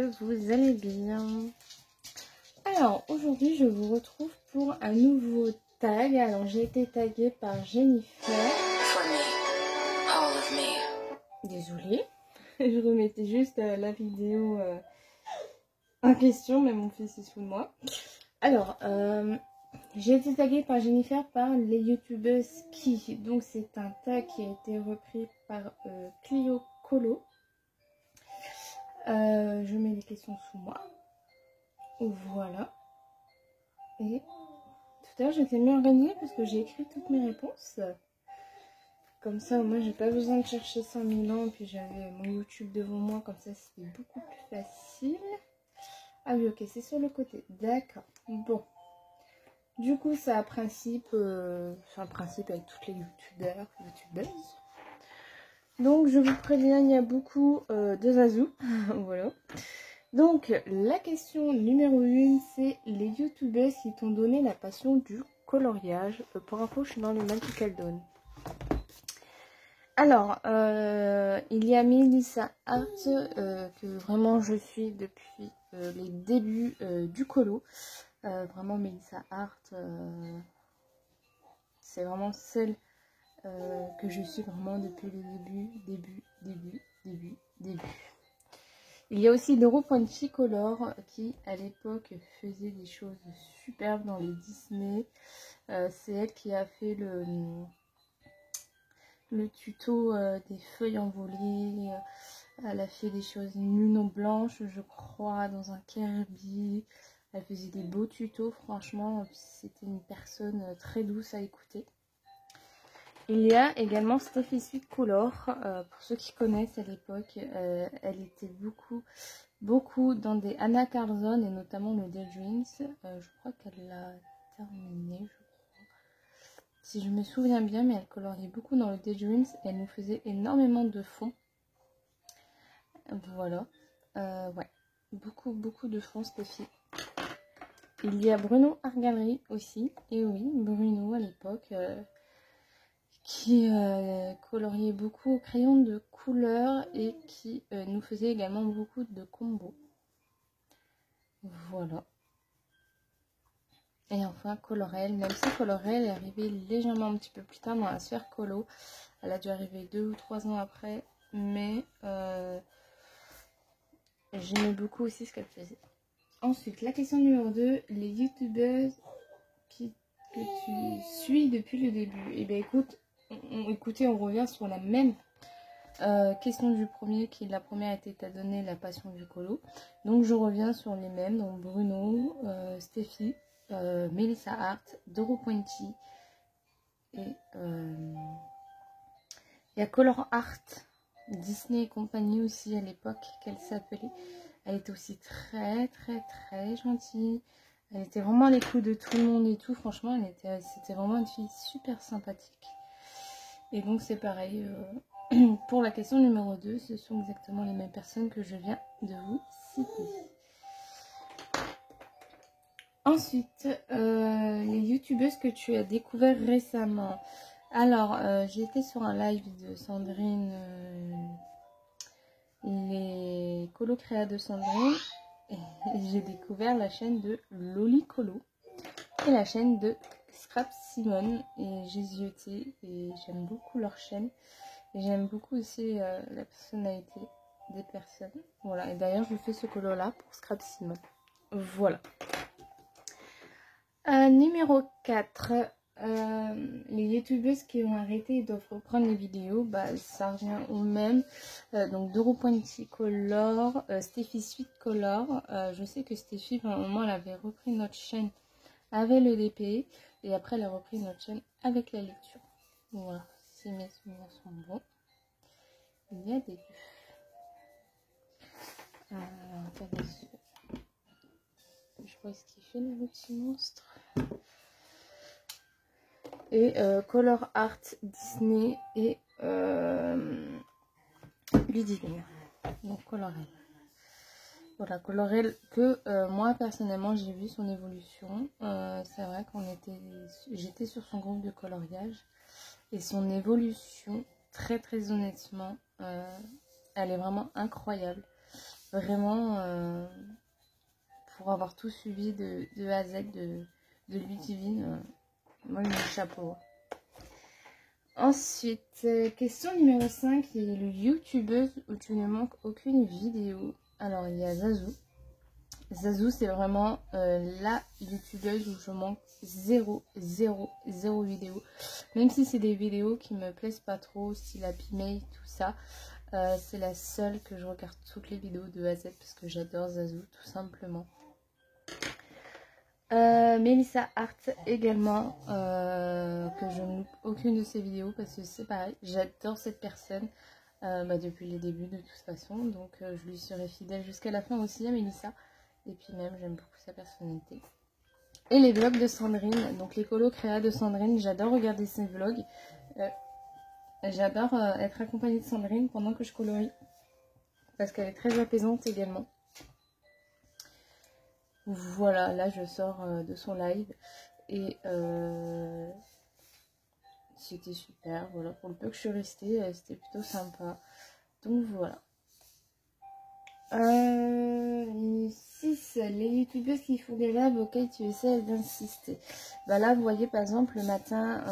que vous allez bien. Alors aujourd'hui je vous retrouve pour un nouveau tag. Alors j'ai été taguée par Jennifer. Désolée, je remettais juste la vidéo en question, mais mon fils est sous moi. Alors j'ai été taguée par Jennifer par les youtubeuses qui. Donc c'est un tag qui a été repris par Clio Colo. Je mets les questions sous moi. Voilà. Et tout à l'heure j'étais mieux organisée parce que j'ai écrit toutes mes réponses. Comme ça au moins j'ai pas besoin de chercher 100 000 ans. Puis j'avais mon YouTube devant moi, comme ça c'était beaucoup plus facile. Ah oui, ok, c'est sur le côté. D'accord. Bon. Du coup ça a principe, c'est un principe avec toutes les youtubeuses. Donc je vous préviens, il y a beaucoup de zazou. Voilà. Donc la question numéro 1, c'est les youtubeuses qui t'ont donné la passion du coloriage. Pour info, je suis dans le Magical Dawn. Alors, il y a Melissa Art que vraiment je suis depuis les débuts du colo. Vraiment Melissa Art, c'est vraiment celle que je suis vraiment depuis le début. Il y a aussi Doro Pointy Color qui à l'époque faisait des choses superbes dans les Disney. C'est elle qui a fait le tuto des feuilles envolées. Elle a fait des choses luno blanches, je crois, dans un Kirby. Elle faisait des beaux tutos, franchement, c'était une personne très douce à écouter. Il y a également Steffi Sweet Color, pour ceux qui connaissent à l'époque, elle était beaucoup dans des Anna Carlson et notamment le Daydreams. Je crois qu'elle l'a terminé, je crois. Si je me souviens bien, mais elle coloriait beaucoup dans le Daydreams et elle nous faisait énormément de fonds. Voilà. Ouais. Beaucoup de fonds, Steffi. Il y a Bruno Argallery aussi. Et oui, Bruno à l'époque. Qui coloriait beaucoup au crayon de couleur et qui nous faisait également beaucoup de combos. Voilà. Et enfin Colorel, même si Colorel est arrivée légèrement un petit peu plus tard dans la sphère colo. Elle a dû arriver 2 ou 3 ans après, mais j'aimais beaucoup aussi ce qu'elle faisait. Ensuite, la question numéro 2, les youtubeuses que tu suis depuis le début. Et bien écoutez, on revient sur la même question du premier, qui la première était à donner la passion du colo. Donc je reviens sur les mêmes, donc Bruno, Steffi, Melissa Hart, Doro Pointy et il y a Color Art, Disney et compagnie aussi à l'époque qu'elle s'appelait. Elle était aussi très gentille. Elle était vraiment à l'écoute de tout le monde et tout. Franchement, c'était vraiment une fille super sympathique. Et donc c'est pareil, pour la question numéro 2, ce sont exactement les mêmes personnes que je viens de vous citer. Ensuite, les youtubeuses que tu as découvert récemment. Alors, j'ai été sur un live de Sandrine, les colo-créas de Sandrine, et j'ai découvert la chaîne de Loli Colo et la chaîne de Scrap Simone, et j'ai zioté et j'aime beaucoup leur chaîne. Et j'aime beaucoup aussi la personnalité des personnes. Voilà, et d'ailleurs je fais ce colo là pour Scrap Simone. Voilà. Numéro 4. Les youtubeuses qui ont arrêté et doivent reprendre les vidéos, bah ça revient au même. Donc Doro Pointy Color, Steffi Sweet Color. Je sais que Steffi, à un moment, elle avait repris notre chaîne avec le DP et après elle a repris notre chaîne avec la lecture. Voilà, si mes souvenirs sont bons. Il y a des attendez, je vois ce qu'il fait le petit monstre. Et Color Art Disney et Ludivine. Donc Colorel. Voilà, Colorel que moi personnellement j'ai vu son évolution. C'est vrai j'étais sur son groupe de coloriage et son évolution, très honnêtement, elle est vraiment incroyable. Vraiment, pour avoir tout suivi de A à Z de Ludivine, moi, le chapeau. Ensuite, question numéro 5, il y a le youtubeuse où tu ne manques aucune vidéo. Alors, il y a Zazou. Zazou, c'est vraiment la youtubeuse où je manque zéro vidéo. Même si c'est des vidéos qui me plaisent pas trop, style Happy May, tout ça. C'est la seule que je regarde toutes les vidéos de A à Z parce que j'adore Zazou, tout simplement. Melissa Hart également, que je ne loupe aucune de ses vidéos parce que c'est pareil, j'adore cette personne depuis les débuts de toute façon, donc je lui serai fidèle jusqu'à la fin aussi à Melissa, et puis même j'aime beaucoup sa personnalité. Et les vlogs de Sandrine, donc les colos créa de Sandrine, j'adore regarder ses vlogs, j'adore être accompagnée de Sandrine pendant que je colorie parce qu'elle est très apaisante également. Voilà, là je sors de son live et c'était super. Voilà, pour le peu que je suis restée, c'était plutôt sympa. Donc voilà. 6. Les youtubeuses qui font des lives auxquels tu essaies d'insister. Bah là, vous voyez par exemple le matin,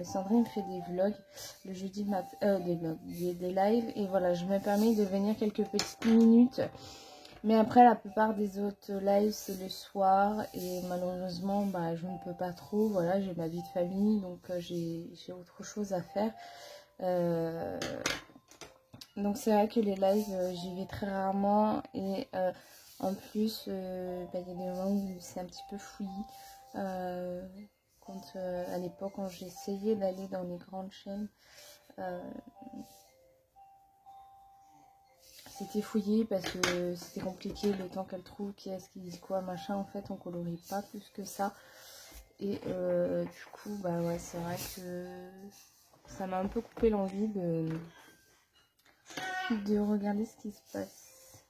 Sandrine fait des vlogs. Le jeudi matin, des vlogs, des lives. Et voilà, je me permets de venir quelques petites minutes. Mais après, la plupart des autres lives, c'est le soir. Et malheureusement, bah, je ne peux pas trop. Voilà, j'ai ma vie de famille. Donc, j'ai autre chose à faire. Donc, c'est vrai que les lives, j'y vais très rarement. Et en plus, il y a des moments où c'est un petit peu fouillis. À l'époque, quand j'essayais d'aller dans les grandes chaînes, c'était fouillé parce que c'était compliqué le temps qu'elle trouve qui est-ce qui dit quoi, machin. En fait, on colorie pas plus que ça. Et du coup, bah ouais, c'est vrai que ça m'a un peu coupé l'envie de regarder ce qui se passe.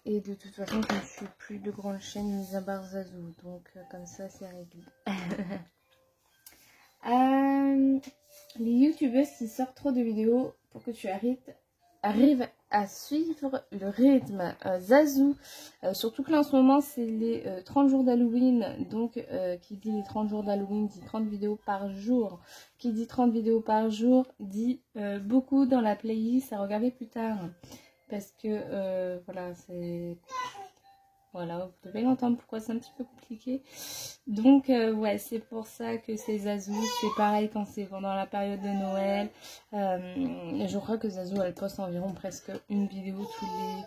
Et de toute façon, je ne suis plus de grande chaîne mis à part Zazou. Donc, comme ça, c'est réglé. Les youtubeuses qui sortent trop de vidéos pour que tu arrive à suivre le rythme. Zazou, surtout que là en ce moment c'est les 30 jours d'Halloween, donc qui dit les 30 jours d'Halloween dit 30 vidéos par jour, qui dit 30 vidéos par jour dit beaucoup dans la playlist à regarder plus tard, parce que voilà, c'est... Voilà, vous devez l'entendre pourquoi c'est un petit peu compliqué. Donc, ouais, c'est pour ça que c'est Zazou. C'est pareil quand c'est pendant la période de Noël. Je crois que Zazou, elle poste environ presque une vidéo tous les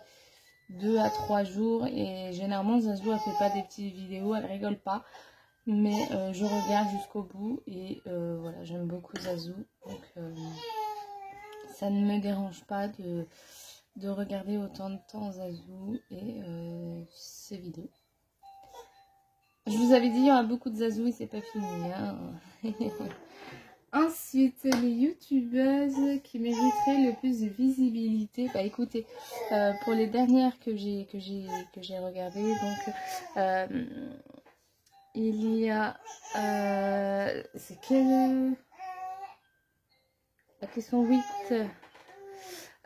2 à 3 jours. Et généralement, Zazou, elle fait pas des petites vidéos, elle rigole pas. Mais je regarde jusqu'au bout. Et voilà, j'aime beaucoup Zazou. Donc, ça ne me dérange pas de regarder autant de temps Zazou et ses vidéos. Je vous avais dit, il y aura beaucoup de Zazou et c'est pas fini. Hein. Ensuite, les youtubeuses qui mériteraient le plus de visibilité. Bah écoutez, pour les dernières que j'ai regardées, donc il y a... c'est quelle... La question 8.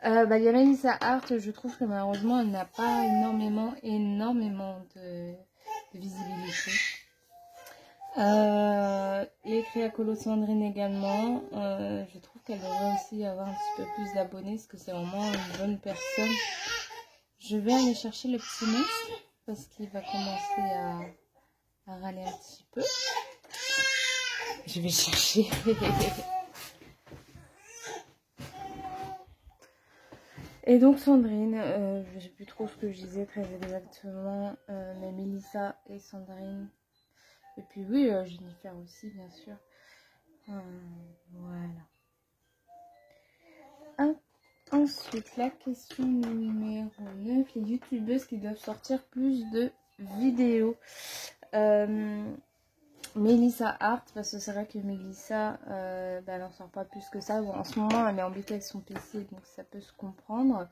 Il y a Melissa Hart, je trouve que malheureusement elle n'a pas énormément de visibilité. Les Créacolos Sandrine également, je trouve qu'elle devrait aussi avoir un petit peu plus d'abonnés parce que c'est vraiment une bonne personne. Je vais aller chercher le petit monstre parce qu'il va commencer à râler un petit peu. Je vais chercher. Et donc Sandrine, je ne sais plus trop ce que je disais très exactement, mais Melissa et Sandrine. Et puis oui, Jennifer aussi, bien sûr. Voilà. Ensuite, la question numéro 9. Les youtubeuses qui doivent sortir plus de vidéos. Melissa Hart, parce que c'est vrai que Melissa, elle n'en sort pas plus que ça. Bon, en ce moment, elle est embêtée avec son PC, donc ça peut se comprendre.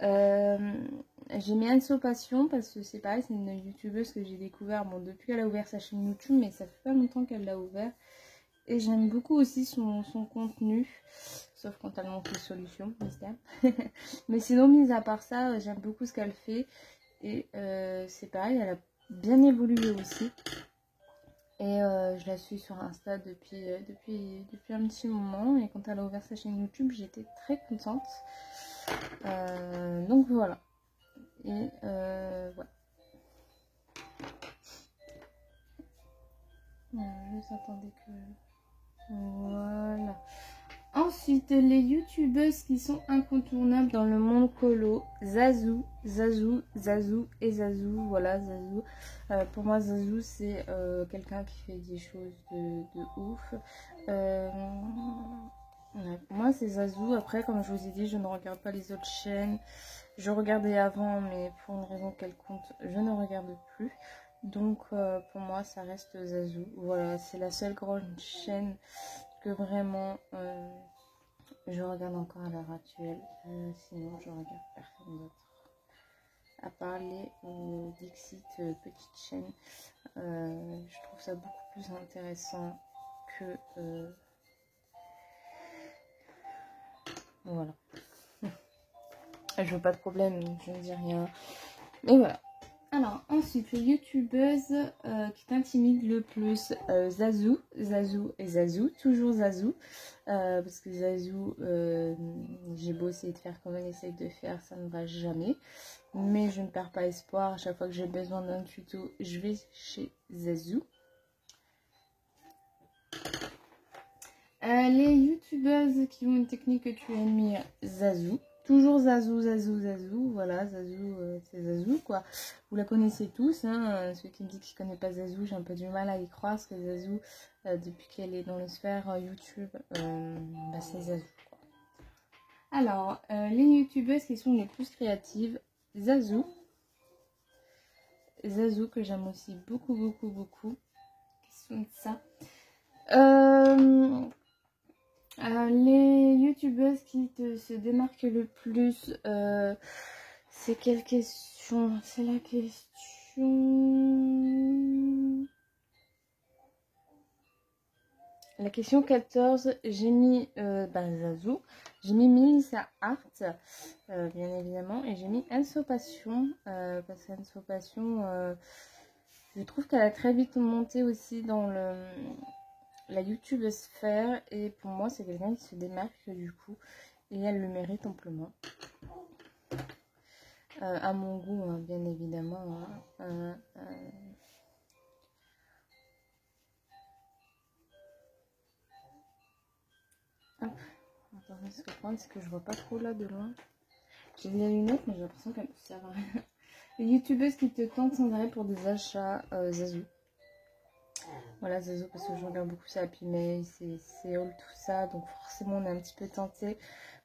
J'ai mis Anso Passion parce que c'est pareil, c'est une youtubeuse que j'ai découvert depuis qu'elle a ouvert sa chaîne YouTube, mais ça fait pas longtemps qu'elle l'a ouvert et j'aime beaucoup aussi son contenu, sauf quand elle montre les solutions, mystère. Mais sinon, mis à part ça, j'aime beaucoup ce qu'elle fait. Et c'est pareil, elle a bien évolué aussi. Et je la suis sur Insta depuis un petit moment. Et quand elle a ouvert sa chaîne YouTube, j'étais très contente. Donc voilà. Et voilà. Juste attendez que... Voilà. Ensuite, les youtubeuses qui sont incontournables dans le monde colo, Zazou et Zazou. Voilà, Zazou. Pour moi, Zazou, c'est quelqu'un qui fait des choses de ouf. Ouais, pour moi, c'est Zazou. Après, comme je vous ai dit, je ne regarde pas les autres chaînes. Je regardais avant, mais pour une raison quelconque, je ne regarde plus. Donc, pour moi, ça reste Zazou. Voilà, c'est la seule grande chaîne que vraiment je regarde encore à l'heure actuelle. Sinon, je regarde personne d'autre. À part les Dixit petites chaînes, je trouve ça beaucoup plus intéressant que... voilà. Je veux pas de problème, je ne dis rien. Mais voilà. Alors, ensuite, les youtubeuses qui t'intimident le plus, Zazou et Zazou, toujours Zazou, parce que Zazou, j'ai beau essayer de faire comme elle essaye de faire, ça ne va jamais, mais je ne perds pas espoir. À chaque fois que j'ai besoin d'un tuto, je vais chez Zazou. Les youtubeuses qui ont une technique que tu admires, Zazou. Toujours Zazou, voilà, Zazou, c'est Zazou, quoi. Vous la connaissez tous, hein. Ceux qui me disent qu'ils ne connaissent pas Zazou, j'ai un peu du mal à y croire, parce que Zazou, depuis qu'elle est dans le sphère YouTube, bah, c'est Zazou, quoi. Alors, les youtubeuses qui sont les plus créatives, Zazou que j'aime aussi beaucoup. Question de ça. Les youtubeuses qui se démarquent le plus, c'est quelle question? C'est la question... La question 14, j'ai mis Zazou, j'ai mis Melissa Hart, bien évidemment, et j'ai mis Enso Passion, parce qu'Enso Passion, je trouve qu'elle a très vite monté aussi dans la YouTube sphère, et pour moi c'est quelqu'un qui se démarque du coup, et elle le mérite amplement. À mon goût, hein, bien évidemment. Hein. Hop. Attends, ce que je prends, c'est que je vois pas trop là de loin. J'ai des lunettes, mais j'ai l'impression qu'elles ne servent à rien. Les youtubeuses qui te tentent sans arrêt pour des achats, Zazou. Voilà, Zazou, parce que je regarde beaucoup ça, puis mais c'est all tout ça, donc forcément on est un petit peu tenté.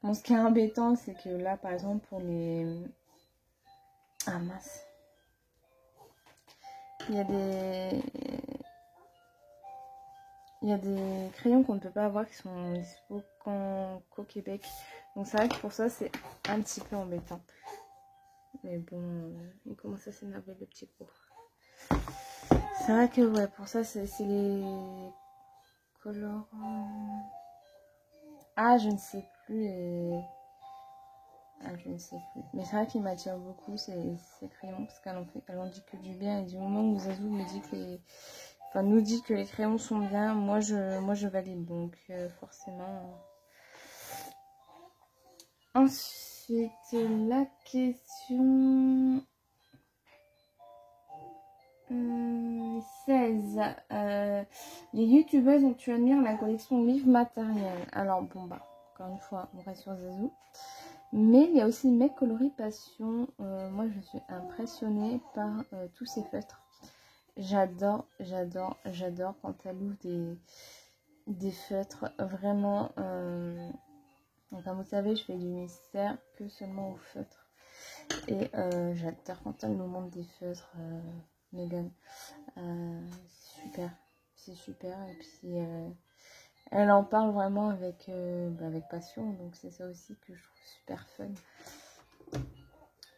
Bon, ce qui est embêtant, c'est que là, par exemple, pour les... Ah mince. Il y a des crayons qu'on ne peut pas avoir qui sont dispo qu'au Québec. Donc c'est vrai que pour ça, c'est un petit peu embêtant. Mais bon, il commence à s'énerver le petit gros. C'est vrai que ouais, pour ça, c'est les colors... Ah, je ne sais plus. Ah, je ne sais plus. Mais c'est vrai qu'il m'attire beaucoup ces crayons, parce qu'elle en dit que du bien. Et du moment où Zazou me dit que nous dit que les crayons sont bien, moi je valide. Donc forcément... Ensuite, la question 16. Les youtubeuses dont tu admires la collection livres matériels. Alors bon bah, encore une fois, on reste sur Zazou. Mais il y a aussi Mes Coloris Passion. Moi je suis impressionnée par tous ces feutres. J'adore quand elle ouvre des feutres. Vraiment... Comme vous savez, je fais du mystère que seulement au feutre. Et j'adore quand elle nous montre des feutres, Megan. C'est super. Et puis, elle en parle vraiment avec passion. Donc, c'est ça aussi que je trouve super fun.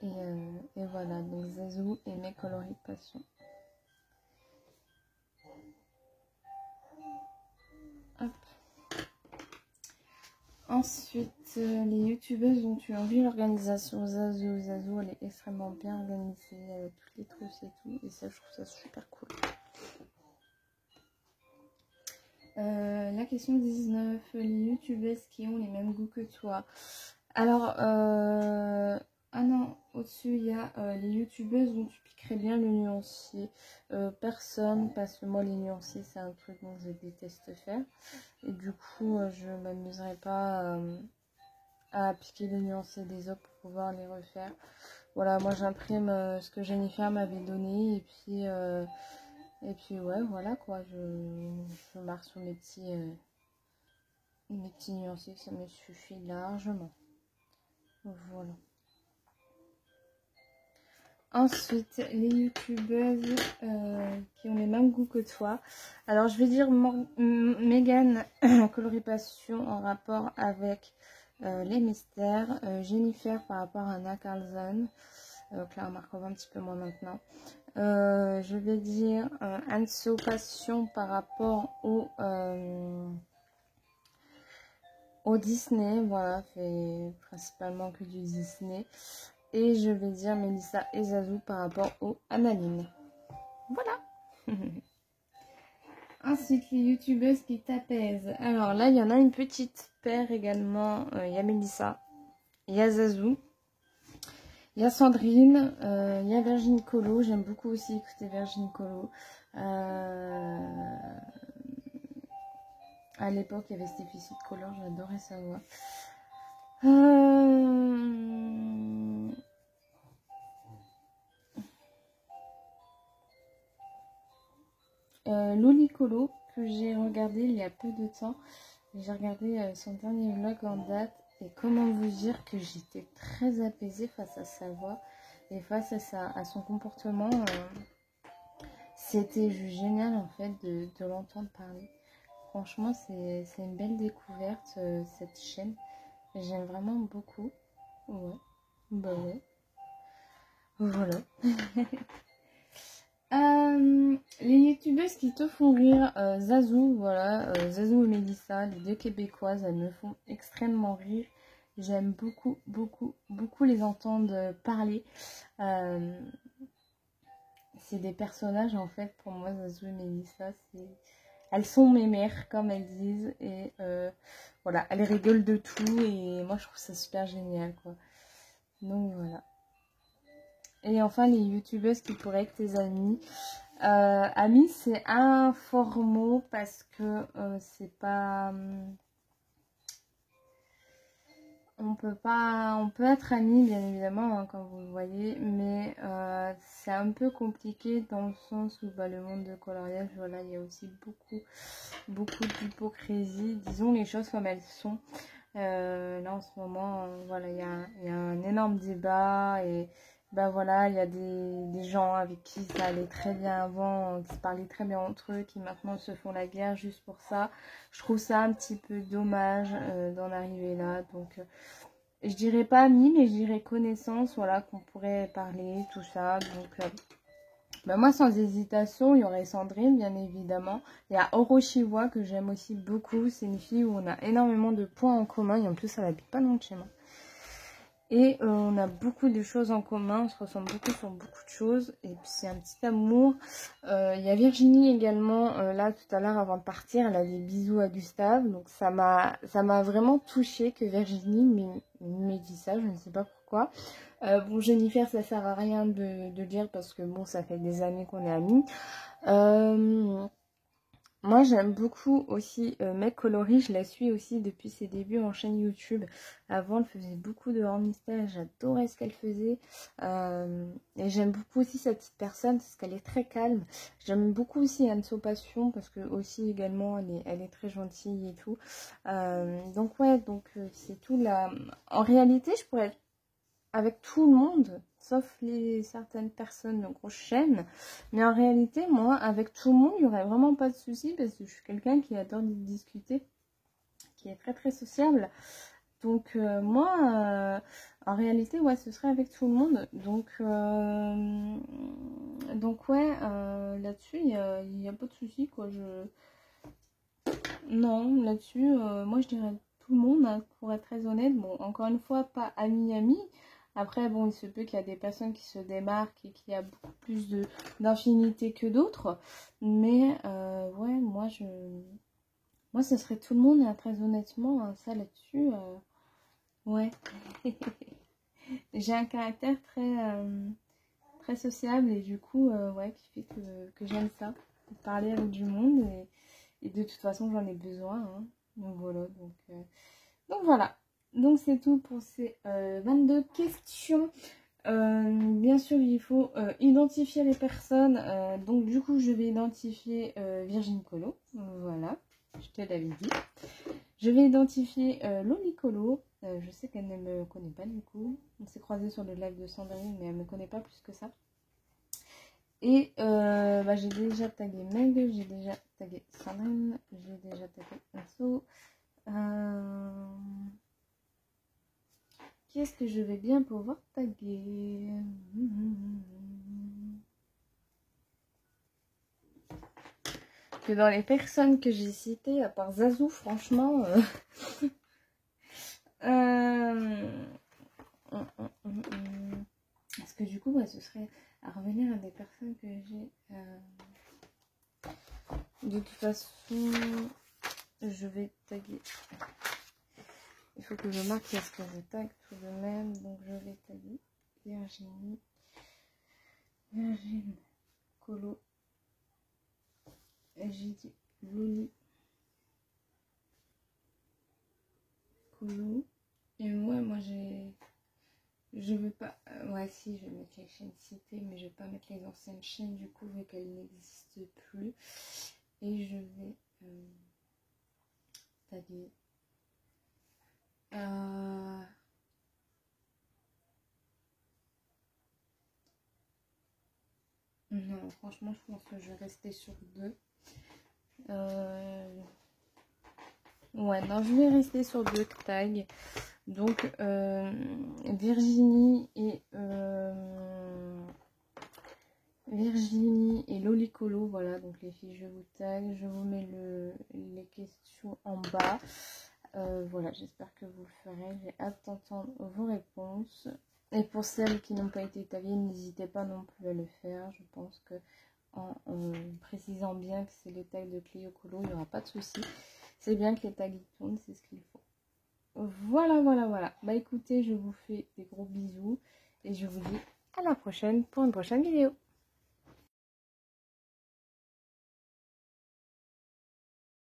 Et voilà, donc Zazou et Mes Coloris Passion. Hop. Ensuite, les youtubeuses dont tu as envie, l'organisation Zazu. Zazu, elle est extrêmement bien organisée avec toutes les trousses et tout. Et ça, je trouve ça super cool. La question 19, les youtubeuses qui ont les mêmes goûts que toi. Alors, ah non, au-dessus, il y a les youtubeuses dont tu piquerais bien le nuancier. Personne, parce que moi, les nuanciers, c'est un truc dont je déteste faire. Et du coup, je m'amuserai pas à piquer les nuanciers des autres pour pouvoir les refaire. Voilà, moi, j'imprime ce que Jennifer m'avait donné. Et puis ouais, voilà quoi. Je marque sur mes petits nuanciers, ça me suffit largement. Voilà. Ensuite, les youtubeuses qui ont les mêmes goûts que toi. Alors, je vais dire Megan, colorisation en rapport avec les mystères. Jennifer par rapport à Anna Carlson. Clara Markova un petit peu moins maintenant. Je vais dire Anso Passion par rapport au Disney. Voilà, fait principalement que du Disney. Et je vais dire Mélissa et Zazu par rapport au Analine. Voilà. Ensuite, les youtubeuses qui t'apaisent. Alors là, il y en a une petite paire également. Il y a Mélissa, il y a Zazu, il y a Sandrine, il y a Virginie Colo. J'aime beaucoup aussi écouter Virginie Colo. À l'époque, il y avait Stéphie Color, j'adorais sa voix. Loli Colo, que j'ai regardé il y a peu de temps. J'ai regardé son dernier vlog en date. Et comment vous dire que j'étais très apaisée face à sa voix et face à son comportement. C'était juste génial en fait de l'entendre parler. Franchement, c'est une belle découverte cette chaîne. J'aime vraiment beaucoup. Ouais. Bah ouais. Voilà. Les youtubeuses qui te font rire, Zazu, voilà, Zazu et Mélissa, les deux québécoises, elles me font extrêmement rire. J'aime beaucoup, beaucoup, beaucoup les entendre parler. C'est des personnages en fait, pour moi, Zazu et Mélissa, elles sont mes mères, comme elles disent, et voilà, elles rigolent de tout, et moi je trouve ça super génial, quoi. Donc voilà. Et enfin, les youtubeuses qui pourraient être tes amies. Amis, c'est un fort mot parce que c'est pas. On peut être amis bien évidemment, hein, comme vous le voyez, mais c'est un peu compliqué dans le sens où bah, le monde de coloriage, voilà, il y a aussi beaucoup d'hypocrisie. Disons les choses comme elles sont. Là en ce moment, voilà, il y a un énorme débat et ben voilà, il y a des gens avec qui ça allait très bien avant, qui se parlaient très bien entre eux, qui maintenant se font la guerre juste pour ça. Je trouve ça un petit peu dommage d'en arriver là. Donc je dirais pas amis, mais je dirais connaissance, voilà, qu'on pourrait parler, tout ça. Donc ben moi, sans hésitation, il y aurait Sandrine, bien évidemment. Il y a Oroshiwa, que j'aime aussi beaucoup. C'est une fille où on a énormément de points en commun. Et en plus, elle habite pas loin de chez moi. Et on a beaucoup de choses en commun. On se ressemble beaucoup sur beaucoup de choses. Et puis, c'est un petit amour. Il y a Virginie également. Là, tout à l'heure, avant de partir, elle a des bisous à Gustave. Donc, ça m'a vraiment touchée que Virginie m'ait dit ça. Je ne sais pas pourquoi. Bon, Jennifer, ça sert à rien de dire parce que bon, ça fait des années qu'on est amis. Moi, j'aime beaucoup aussi Meg Coloris. Je la suis aussi depuis ses débuts en chaîne YouTube. Avant, elle faisait beaucoup de hors-mystère. J'adorais ce qu'elle faisait. Et j'aime beaucoup aussi cette petite personne parce qu'elle est très calme. J'aime beaucoup aussi Anso Passion parce que aussi également, elle est très gentille et tout. Donc ouais, c'est tout là. En réalité, je pourrais être avec tout le monde, sauf certaines personnes de grosses chaînes. Mais en réalité, moi, avec tout le monde, il n'y aurait vraiment pas de souci parce que je suis quelqu'un qui adore discuter, qui est très très sociable. Donc moi, en réalité, ouais, ce serait avec tout le monde. Donc ouais, là-dessus, il n'y a pas de souci, quoi. Non, là-dessus, moi, je dirais tout le monde, hein, pour être très honnête. Bon, encore une fois, pas ami. Après, bon, il se peut qu'il y a des personnes qui se démarquent et qu'il y a beaucoup plus d'infinité que d'autres. Mais, ouais, moi, ce serait tout le monde, hein, très honnêtement, hein, ça là-dessus, ouais. J'ai un caractère très sociable et du coup, ouais, qui fait que j'aime ça, parler avec du monde et de toute façon, j'en ai besoin, hein. Donc voilà. Donc c'est tout pour ces 22 questions. Bien sûr, il faut identifier les personnes. Donc du coup, je vais identifier Virginie Colo. Voilà, je te l'avais dit. Je vais identifier Loli Colo. Je sais qu'elle ne me connaît pas du coup. On s'est croisé sur le live de Sandrine, mais elle ne me connaît pas plus que ça. Et bah, j'ai déjà tagué Meg, j'ai déjà tagué Sandrine, j'ai déjà tagué Enso. Qui est-ce que je vais bien pouvoir taguer? Que dans les personnes que j'ai citées, à part Zazou, franchement... Parce que du coup, ouais, ce serait à revenir à des personnes que j'ai... De toute façon, je vais taguer... Il faut que je marque ce que je tag tout de même. Donc je vais taguer Virginie Colo. Et j'ai dit Loli Colo. Et moi je veux pas... ouais, si, je vais mettre les chaînes citées, mais je vais pas mettre les anciennes chaînes du coup, vu qu'elles n'existent plus. Et je vais taguer... Non, franchement, je pense que je vais rester sur 2. Ouais, non, je vais rester sur 2 tags. Donc, Virginie et Lolicolo, voilà, donc les filles, je vous tag, je vous mets les questions en bas. Voilà, j'espère que vous le ferez. J'ai hâte d'entendre vos réponses. Et pour celles qui n'ont pas été taguées, n'hésitez pas non plus à le faire. Je pense que en précisant bien que c'est les tags de Clio Colo, il n'y aura pas de souci. C'est bien que les tags y tournent, c'est ce qu'il faut. Voilà. Bah écoutez, je vous fais des gros bisous et je vous dis à la prochaine pour une prochaine vidéo.